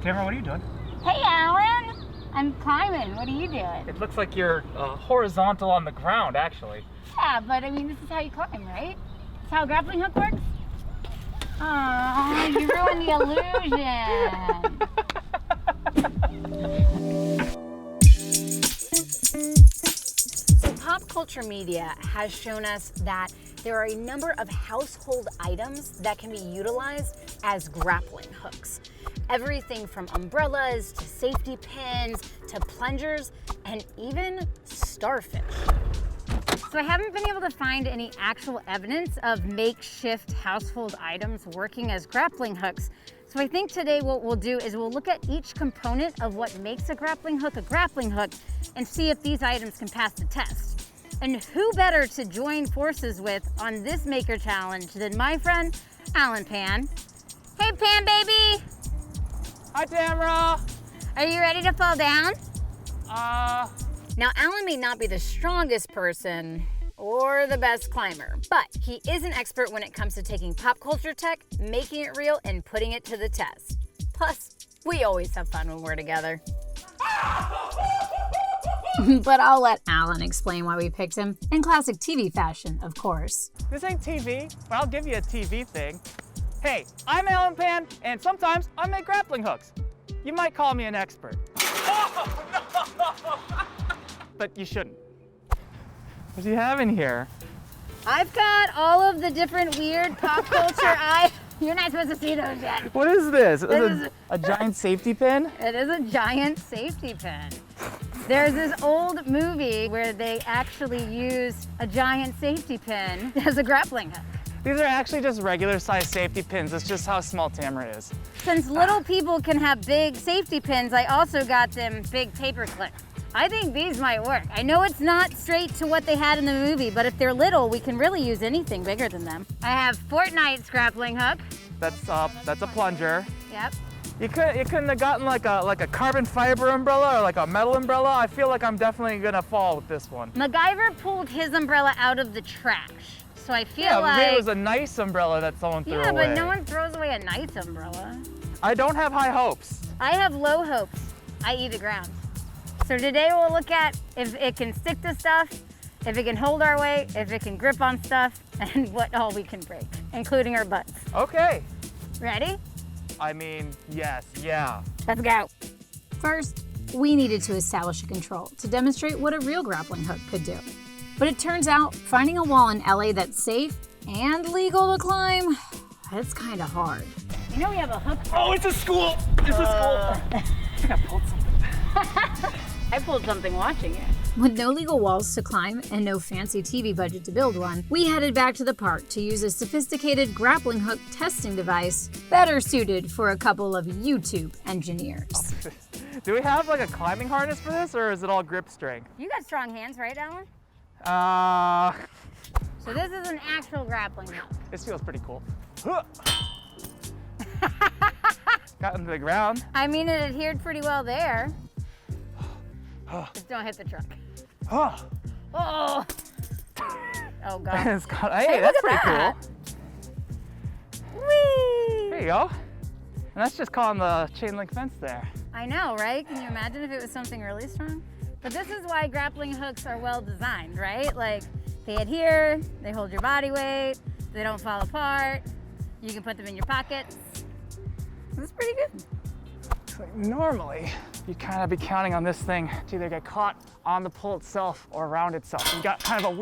Tamara, what are you doing? Hey, Alan. I'm climbing. What are you doing? It looks like you're horizontal on the ground, actually. Yeah, but I mean, this is how you climb, right? That's how a grappling hook works? Oh, you ruined the illusion. So pop culture media has shown us that there are a number of household items that can be utilized as grappling hooks. Everything from umbrellas to safety pins to plungers and even Starfish. So I haven't been able to find any actual evidence of makeshift household items working as grappling hooks. So I think today what we'll do is we'll look at each component of what makes a grappling hook and see if these items can pass the test. And who better to join forces with on this maker challenge than my friend, Alan Pan. Hey, Pan baby. Hi, Tamara. Are you ready to fall down? Now, Alan may not be the strongest person or the best climber, but he is an expert when it comes to taking pop culture tech, making it real, and putting it to the test. Plus, we always have fun when we're together. But I'll let Alan explain why we picked him, in classic TV fashion, of course. This ain't TV, but I'll give you a TV thing. Hey, I'm Alan Pan, and sometimes I make grappling hooks. You might call me an expert. Oh, no! But you shouldn't. What do you have in here? I've got all of the different weird pop culture You're not supposed to see those yet. What is this? This is a giant safety pin? It is a giant safety pin. There's this old movie where they actually use a giant safety pin as a grappling hook. These are actually just regular size safety pins. It's just how small Tamara is. Since little people can have big safety pins, I also got them big paper clips. I think these might work. I know it's not straight to what they had in the movie, but if they're little, we can really use anything bigger than them. I have Fortnite's grappling hook. That's a plunger. Yep. You couldn't have gotten like a carbon fiber umbrella or like a metal umbrella. I feel like I'm definitely gonna fall with this one. MacGyver pulled his umbrella out of the trash. So I feel like... Yeah, it was a nice umbrella that someone threw away. Yeah, but no one throws away a nice umbrella. I don't have high hopes. I have low hopes, i.e. the ground. So today we'll look at if it can stick to stuff, if it can hold our weight, if it can grip on stuff, and what all we can break, including our butts. Okay. Ready? I mean, yes, yeah. Let's go. First, we needed to establish a control to demonstrate what a real grappling hook could do. But it turns out finding a wall in LA that's safe and legal to climb, it's kind of hard. You know we have a hook. Oh, it's a school! It's a school! I think I pulled something. I pulled something watching it. With no legal walls to climb and no fancy TV budget to build one, we headed back to the park to use a sophisticated grappling hook testing device better suited for a couple of YouTube engineers. Do we have like a climbing harness for this, or is it all grip strength? You got strong hands, right, Alan? So this is an actual grappling hook. This feels pretty cool. Got into the ground. I mean, it adhered pretty well there. Just don't hit the truck. Oh. Oh God. Hey, that's pretty cool. Whee! There you go. And that's just calling the chain link fence there. I know, right? Can you imagine if it was something really strong? But this is why grappling hooks are well designed, right? Like, they adhere, they hold your body weight, they don't fall apart, you can put them in your pockets. That's pretty good. Like normally, you'd kind of be counting on this thing to either get caught on the pole itself or around itself. You got kind of a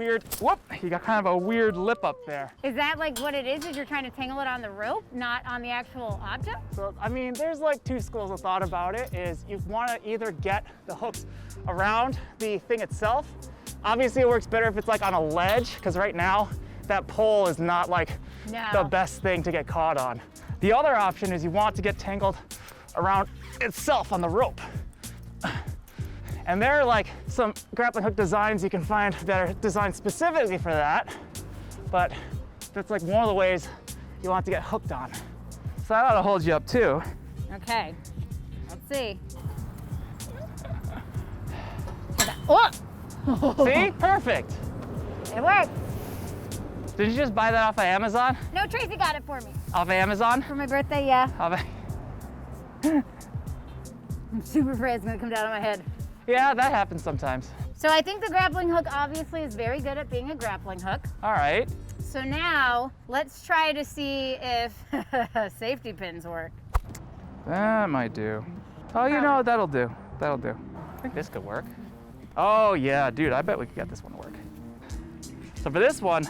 weird lip up there. Is that like what it is you're trying to tangle it on the rope, not on the actual object? So, I mean, there's like two schools of thought about it. Is you want to either get the hooks around the thing itself. Obviously, it works better if it's like on a ledge, because right now, that pole is not like the best thing to get caught on. The other option is you want to get tangled around itself on the rope. And there are like some grappling hook designs you can find that are designed specifically for that, but that's like one of the ways you want to get hooked on. So that ought to hold you up too. Okay, let's see. Oh! See, perfect. It worked. Did you just buy that off of Amazon? No, Tracy got it for me. Off of Amazon? For my birthday, yeah. I'm super afraid it's gonna come down on my head. Yeah, that happens sometimes. So I think the grappling hook obviously is very good at being a grappling hook. All right. So now let's try to see if safety pins work. That might do. Oh, you know, that'll do. That'll do. I think this could work. Oh yeah, dude, I bet we could get this one to work. So for this one,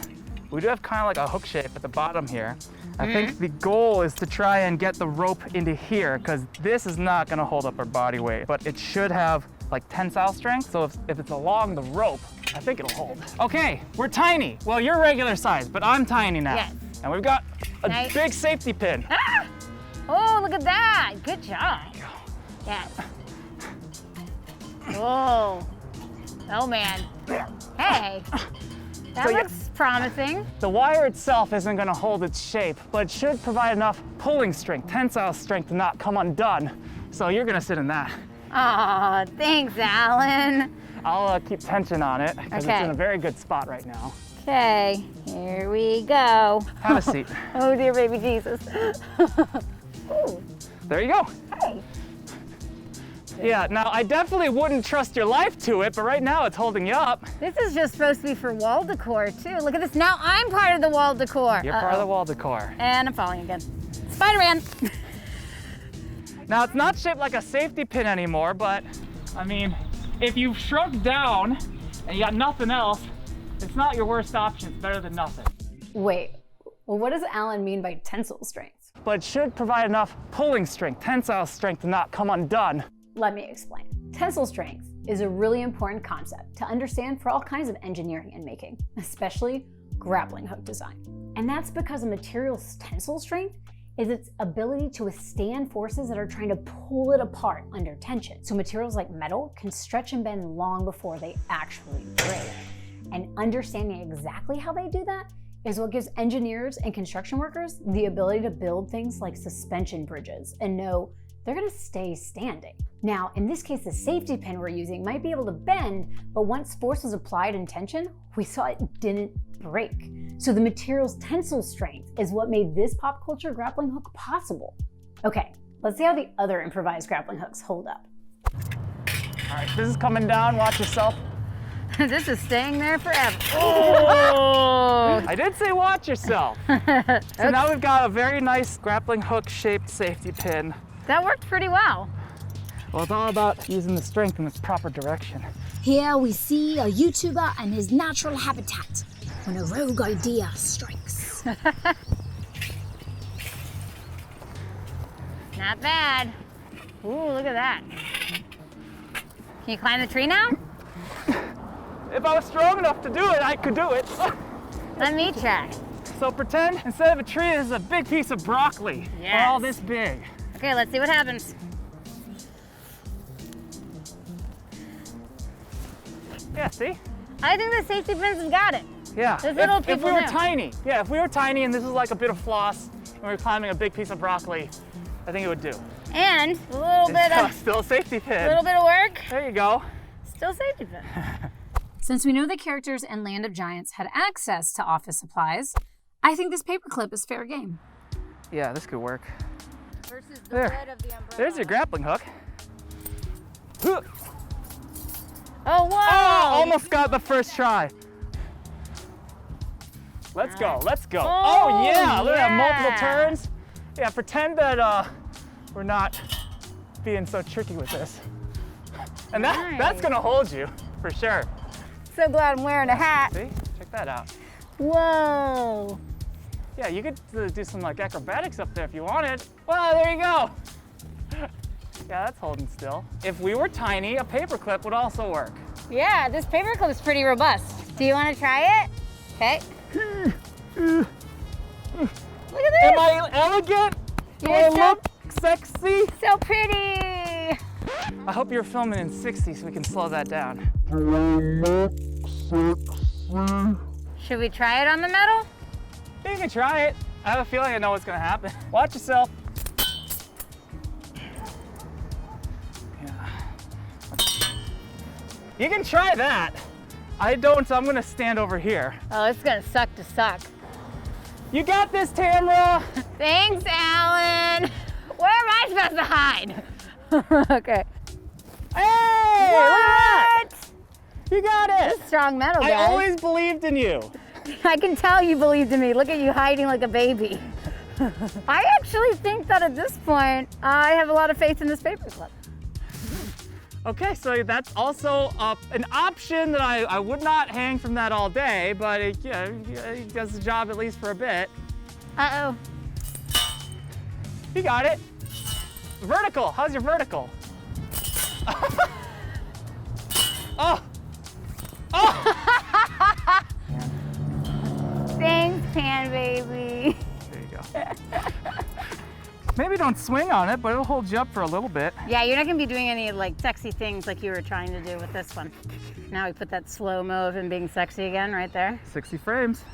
we do have kind of like a hook shape at the bottom here. I think the goal is to try and get the rope into here because this is not gonna hold up our body weight, but it should have like tensile strength. So if it's along the rope, I think it'll hold. Okay, we're tiny. Well, you're regular size, but I'm tiny now. Yes. And we've got a Nice. big safety pin. Ah! Oh, look at that. Good job. Yes. Whoa. Oh man. Hey. That So, yeah. looks promising. The wire itself isn't gonna hold its shape, but it should provide enough pulling strength, tensile strength to not come undone. So you're gonna sit in that. Aw, thanks, Alan. I'll keep tension on it because Okay. it's in a very good spot right now. Okay, here we go. Have a seat. Oh dear baby Jesus. Ooh, There you go. hey. Yeah, now I definitely wouldn't trust your life to it, but right now it's holding you up. This is just supposed to be for wall decor too. Look at this, now I'm part of the wall decor. You're part of the wall decor. And I'm falling again. Spider-Man. Now it's not shaped like a safety pin anymore, but I mean, if you've shrunk down and you got nothing else, it's not your worst option. It's better than nothing. Wait, well, what does Alan mean by tensile strength? But it should provide enough pulling strength, tensile strength to not come undone. Let me explain. Tensile strength is a really important concept to understand for all kinds of engineering and making, especially grappling hook design. And that's because a material's tensile strength is its ability to withstand forces that are trying to pull it apart under tension. So materials like metal can stretch and bend long before they actually break. And understanding exactly how they do that is what gives engineers and construction workers the ability to build things like suspension bridges and know they're gonna stay standing. Now, in this case, the safety pin we're using might be able to bend, but once force was applied in tension, we saw it didn't break. So the material's tensile strength is what made this pop culture grappling hook possible. Okay, let's see how the other improvised grappling hooks hold up. All right, this is coming down, watch yourself. This is staying there forever. Oh! I did say watch yourself. So now we've got a very nice grappling hook shaped safety pin. That worked pretty well. Well, it's all about using the strength in its proper direction. Here we see a YouTuber and his natural habitat when a rogue idea strikes. Not bad. Ooh, look at that. Can you climb the tree now? If I was strong enough to do it, I could do it. Let me try. So pretend instead of a tree, this is a big piece of broccoli. Yes. All this big. Okay, let's see what happens. Yeah, see? I think the safety pins have got it. Yeah. Those little if we people were know. tiny, yeah, if we were tiny and this was like a bit of floss and we were climbing a big piece of broccoli, I think it would do. And a little bit of Still a safety pin. work. There you go. Still safety pin. Since we know the characters in Land of Giants had access to office supplies, I think this paperclip is fair game. Yeah, this could work. Versus the There. wood of the umbrella. There's your grappling hook. Oh, Oh, whoa! almost got the first try. Let's go, let's go. Oh, Oh yeah, look at that, multiple yeah. turns. Yeah, pretend that we're not being so tricky with this. And that's Nice. gonna hold you, for sure. So glad I'm wearing a hat. See, check that out. Whoa! Yeah, you could do some like acrobatics up there if you wanted. Well, there you go. Yeah, that's holding still. If we were tiny, a paperclip would also work. Yeah, this paperclip is pretty robust. Do you want to try it? Okay. Look at this! Am I elegant? Do I You're so- look sexy? So pretty! I hope you're filming in 60 so we can slow that down. Should we try it on the metal? You can try it. I have a feeling I know what's gonna happen. Watch yourself. Yeah. You can try that. I don't, so I'm gonna stand over here. Oh, it's gonna suck to suck. You got this, Tamara. Thanks, Alan. Where am I supposed to hide? Okay. Hey, look at that! You got it! Strong metal, guys. I always believed in you. I can tell you believed in me. Look at you hiding like a baby. I actually think that at this point, I have a lot of faith in this paper clip. Okay, so that's also an option that I would not hang from that all day, but it does the job at least for a bit. Uh-oh. You got it. Vertical, how's your vertical? Oh! Oh! Thanks, Pan Baby. There you go. Maybe don't swing on it, but it'll hold you up for a little bit. Yeah, you're not gonna be doing any like sexy things like you were trying to do with this one. Now we put that slow-mo of him being sexy again right there. 60 frames.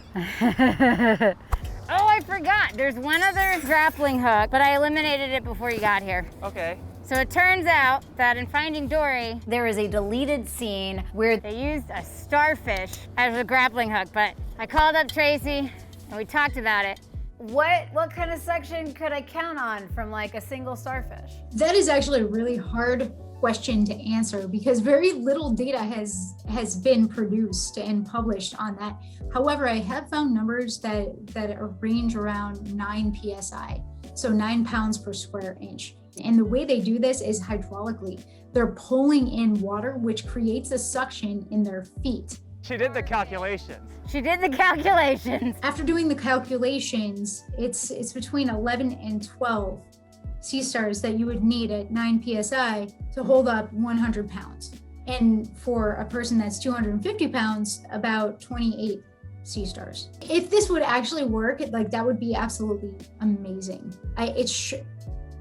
Oh, I forgot. There's one other grappling hook, but I eliminated it before you got here. Okay. So it turns out that in Finding Dory, there is a deleted scene where they used a starfish as a grappling hook, but I called up Tracy and we talked about it. What kind of section could I count on from like a single starfish? That is actually a really hard question to answer because very little data has been produced and published on that. However, I have found numbers that range around 9 psi, so 9 pounds per square inch. And the way they do this is hydraulically. They're pulling in water, which creates a suction in their feet. She did the calculations. She did the calculations. After doing the calculations, it's between 11 and 12 sea stars that you would need at 9 psi to hold up 100 pounds. And for a person that's 250 pounds, about 28 sea stars. If this would actually work, like that would be absolutely amazing.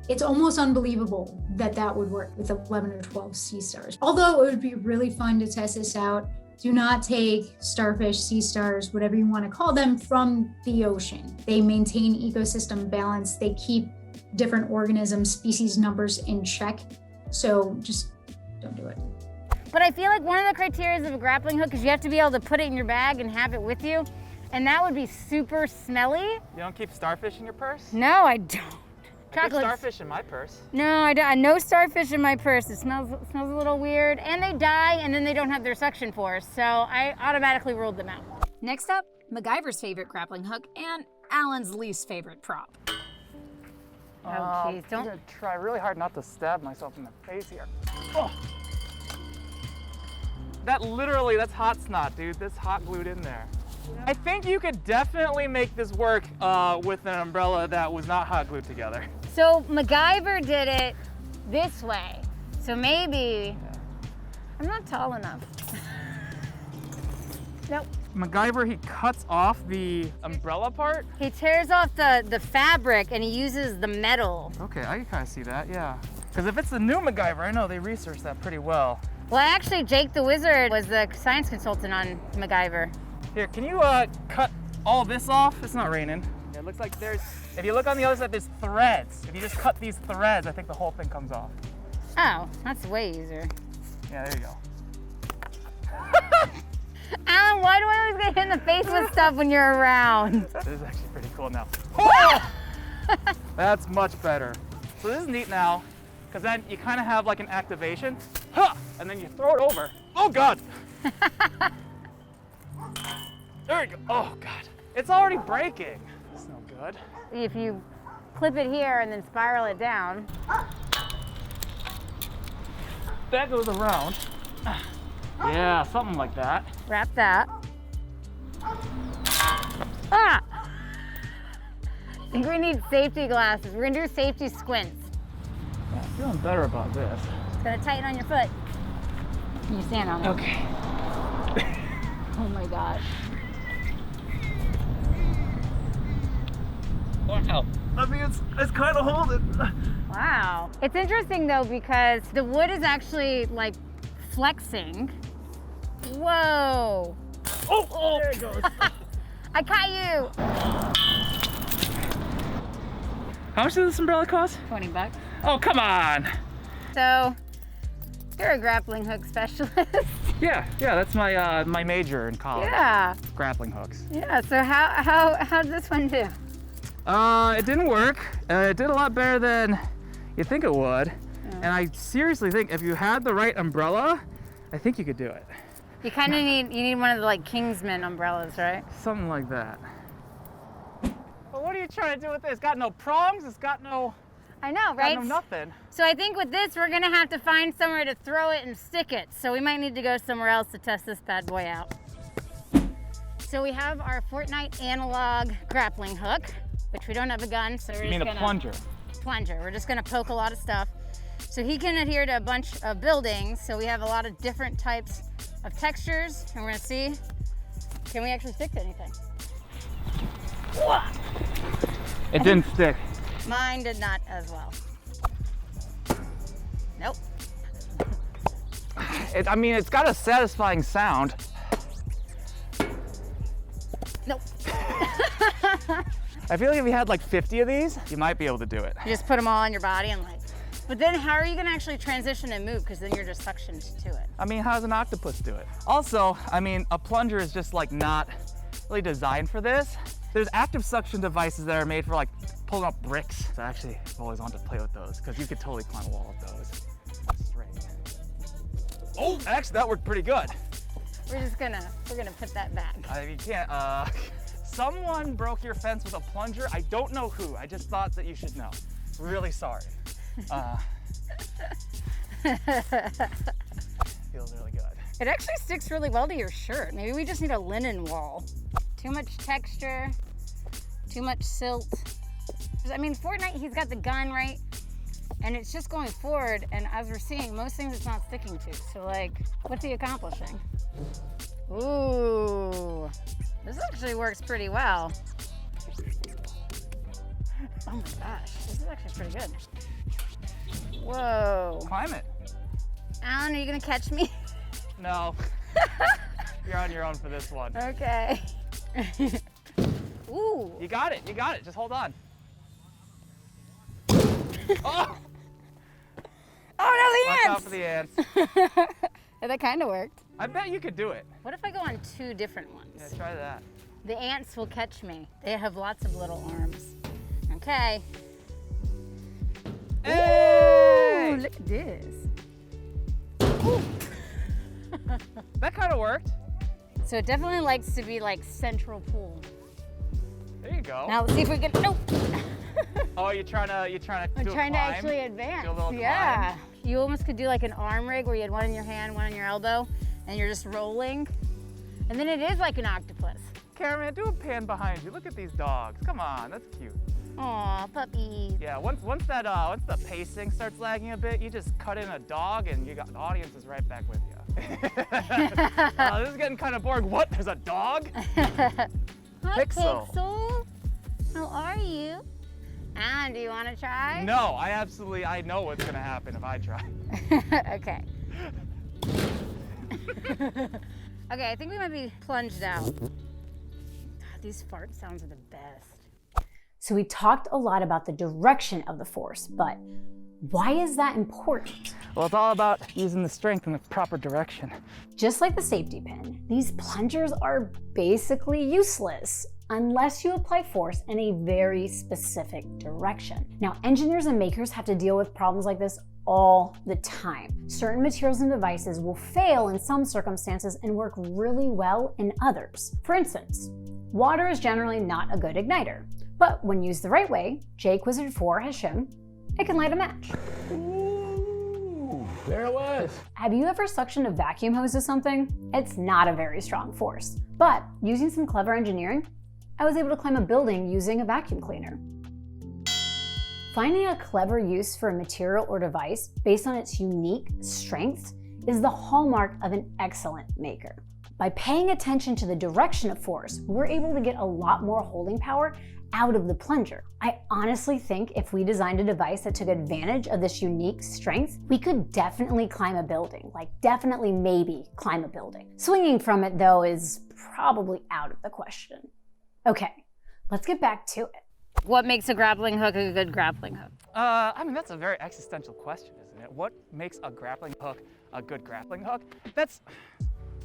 It's almost unbelievable that would work with 11 or 12 sea stars. Although it would be really fun to test this out. Do not take starfish, sea stars, whatever you want to call them, from the ocean. They maintain ecosystem balance. They keep different organism species numbers in check. So just don't do it. But I feel like one of the criteria of a grappling hook is you have to be able to put it in your bag and have it with you. And that would be super smelly. You don't keep starfish in your purse? No, I don't. I keep starfish in my purse. No, I don't. No starfish in my purse. It smells a little weird. And they die and then they don't have their suction force. So I automatically ruled them out. Next up, MacGyver's favorite grappling hook and Alan's least favorite prop. Oh, jeez, I'm don't. gonna try really hard not to stab myself in the face here. Oh. That's hot snot, dude. That's hot glued in there. I think you could definitely make this work with an umbrella that was not hot glued together. So MacGyver did it this way. So maybe, I'm not tall enough. Nope. MacGyver, he cuts off the umbrella part. He tears off the fabric and he uses the metal. Okay, I can kind of see that, yeah. Because if it's the new MacGyver, I know they researched that pretty well. Well, actually, Jake the Wizard was the science consultant on MacGyver. Here, can you cut all this off? It's not raining. It looks like if you look on the other side, there's threads. If you just cut these threads, I think the whole thing comes off. Oh, that's way easier. Yeah, there you go. Alan, why do I always get hit in the face with stuff when you're around? This is actually pretty cool now. Oh! That's much better. So this is neat now, because then you kind of have like an activation, and then you throw it over. Oh God! There you go. Oh God. It's already breaking. That's no good. If you clip it here and then spiral it down. That goes around. Yeah, something like that. Wrap that. Ah! I think we need safety glasses. We're gonna do safety squints. Yeah, I'm feeling better about this. It's gonna tighten on your foot. You stand on it. Okay. Oh my gosh. Wow. I mean, it's kind of holding. Wow. It's interesting though because the wood is actually like flexing. Whoa. Oh, there it goes. I caught you. How much does this umbrella cost? $20. Oh, come on. So, you're a grappling hook specialist. Yeah, that's my my major in college. Yeah. Grappling hooks. Yeah. So how'd this one do? It didn't work. It did a lot better than you think it would. And I seriously think if you had the right umbrella, I think you could do it. You kind of need one of the like Kingsman umbrellas, right? Something like that. But what are you trying to do with this? It's got no prongs, it's got no... I know, right? Got no nothing. So I think with this, we're gonna have to find somewhere to throw it and stick it. So we might need to go somewhere else to test this bad boy out. So we have our Fortnite analog grappling hook, which we don't have a gun, so we're You mean just a gonna... plunger? Plunger. We're just gonna poke a lot of stuff. So he can adhere to a bunch of buildings. So we have a lot of different types of textures, and we're gonna see, can we actually stick to anything? It didn't stick. Mine did not as well. Nope. I mean, it's got a satisfying sound. Nope. I feel like if you had like 50 of these, you might be able to do it. You just put them all on your body and like, but then how are you gonna actually transition and move? Because then you're just suctioned to it. I mean, how does an octopus do it? Also, I mean, a plunger is just like not really designed for this. There's active suction devices that are made for like pulling up bricks. So actually, I've always wanted to play with those because you could totally climb a wall with those. Straight. Oh, actually, that worked pretty good. We're gonna put that back. You can't, someone broke your fence with a plunger. I don't know who. I just thought that you should know. Really sorry. Feels really good. It actually sticks really well to your shirt. Maybe we just need a linen wall. Too much texture, too much silt. I mean, Fortnite, he's got the gun, right? And it's just going forward, and as we're seeing, most things it's not sticking to. So like, what's he accomplishing? Ooh, this actually works pretty well. Oh my gosh, this is actually pretty good. Whoa. Climb it. Alan, are you gonna catch me? No. You're on your own for this one. Okay. Ooh. You got it, just hold on. Oh! Oh no, the Watch ants! out for the ants. Yeah, that kind of worked. I bet you could do it. What if I go on 2 different ones? Yeah, try that. The ants will catch me. They have lots of little arms. Okay. Hey! Ooh, look at this. That kind of worked. So it definitely likes to be like central pool. There you go. Now let's see if we can, nope. Oh, you're trying to I'm do a trying to climb? actually advance. Do a little yeah. climb? You almost could do like an arm rig where you had one in your hand, one on your elbow, and you're just rolling. And then it is like an octopus. Cameron, do a pan behind you. Look at these dogs. Come on, that's cute. Aw, puppy. Yeah, once the pacing starts lagging a bit, you just cut in a dog and you got the audience is right back with you. This is getting kind of boring. What? There's a dog? Hi, Pixel. Pixel. How are you? Alan, do you want to try? No, I know what's gonna happen if I try. Okay. Okay, I think we might be plunged out. These fart sounds are the best. So we talked a lot about the direction of the force, but why is that important? Well, it's all about using the strength in the proper direction. Just like the safety pin, these plungers are basically useless unless you apply force in a very specific direction. Now, engineers and makers have to deal with problems like this all the time. Certain materials and devices will fail in some circumstances and work really well in others. For instance, water is generally not a good igniter, but when used the right way, Jake Wizard 4 has shown it can light a match. Ooh, there it was. Have you ever suctioned a vacuum hose to something? It's not a very strong force, but using some clever engineering, I was able to climb a building using a vacuum cleaner. Finding a clever use for a material or device based on its unique strengths is the hallmark of an excellent maker. By paying attention to the direction of force, we're able to get a lot more holding power out of the plunger. I honestly think if we designed a device that took advantage of this unique strength, we could definitely climb a building, like definitely maybe climb a building. Swinging from it though is probably out of the question. Okay, let's get back to it. What makes a grappling hook a good grappling hook? I mean, that's a very existential question, isn't it? What makes a grappling hook a good grappling hook? That's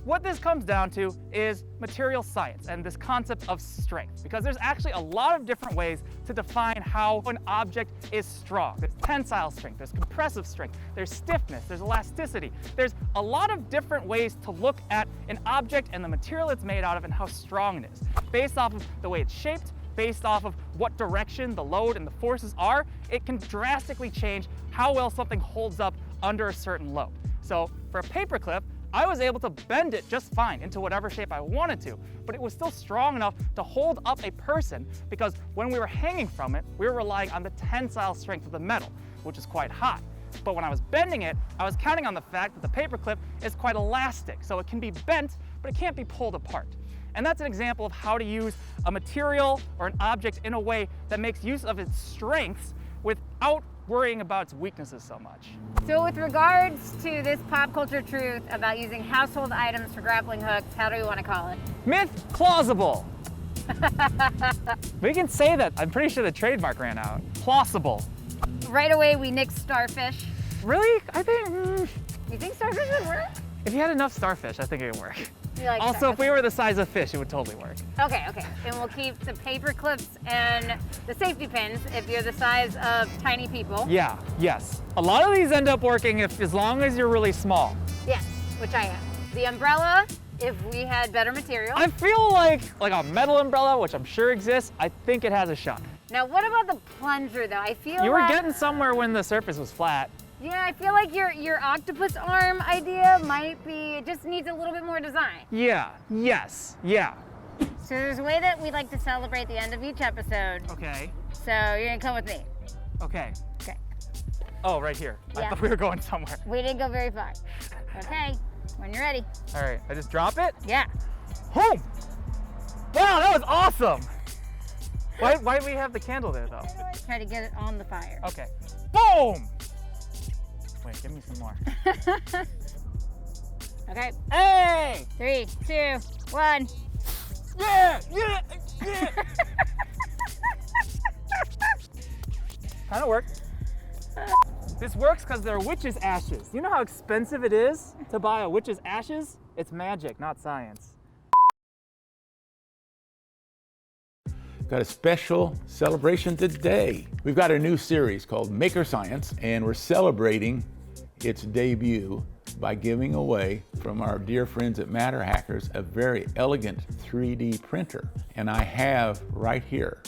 What this comes down to is material science and this concept of strength, because there's actually a lot of different ways to define how an object is strong. There's tensile strength, there's compressive strength, there's stiffness, there's elasticity. There's a lot of different ways to look at an object and the material it's made out of and how strong it is, based off of the way it's shaped, based off of what direction the load and the forces are. It can drastically change how well something holds up under a certain load. So for a paperclip, I was able to bend it just fine into whatever shape I wanted to, but it was still strong enough to hold up a person, because when we were hanging from it, we were relying on the tensile strength of the metal, which is quite high. But when I was bending it, I was counting on the fact that the paperclip is quite elastic, so it can be bent, but it can't be pulled apart. And that's an example of how to use a material or an object in a way that makes use of its strengths without worrying about its weaknesses so much. So with regards to this pop culture truth about using household items for grappling hooks, how do we want to call it? Myth plausible. We can say that. I'm pretty sure the trademark ran out. Plausible. Right away, we nixed Starfish. Really? I think, You think Starfish would work? if you had enough starfish, I think it would work. You like Also, Star- if we were the size of fish, it would totally work. Okay, and we'll keep the paper clips and the safety pins if you're the size of tiny people. Yeah, yes. A lot of these end up working as long as you're really small. Yes, which I am. The umbrella, if we had better material. I feel like a metal umbrella, which I'm sure exists, I think it has a shot. Now, what about the plunger, though? I feel You were like, getting somewhere when the surface was flat. yeah, I feel like your octopus arm idea might be, it just needs a little bit more design. Yeah, yes, yeah. So there's a way that we like to celebrate the end of each episode. Okay, So you're gonna come with me. okay. Okay. Oh, right here. I Yeah. thought we were going somewhere. We didn't go very far. Okay, when you're ready. All right, I just drop it? Yeah. Boom! Wow, that was awesome! Why do we have the candle there, though? Try to get it on the fire. Okay. Boom! Wait, give me some more. Okay, Hey! 3, 2, 1. Yeah! Yeah! Yeah! Kinda worked. This works because they're witch's ashes. You know how expensive it is to buy a witch's ashes? It's magic, not science. Got a special celebration today. We've got a new series called Maker Science, and we're celebrating its debut by giving away from our dear friends at Matter Hackers a very elegant 3D printer. And I have right here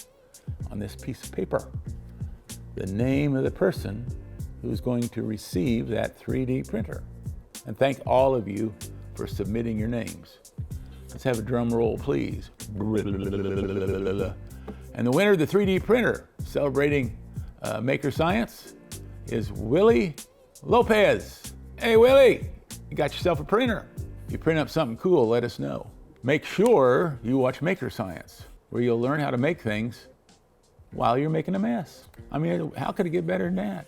on this piece of paper the name of the person who's going to receive that 3D printer. And thank all of you for submitting your names. Let's have a drum roll, please. And the winner of the 3D printer, celebrating Maker Science, is Willie Lopez. Hey, Willie, you got yourself a printer. If you print up something cool, let us know. Make sure you watch Maker Science, where you'll learn how to make things while you're making a mess. I mean, how could it get better than that?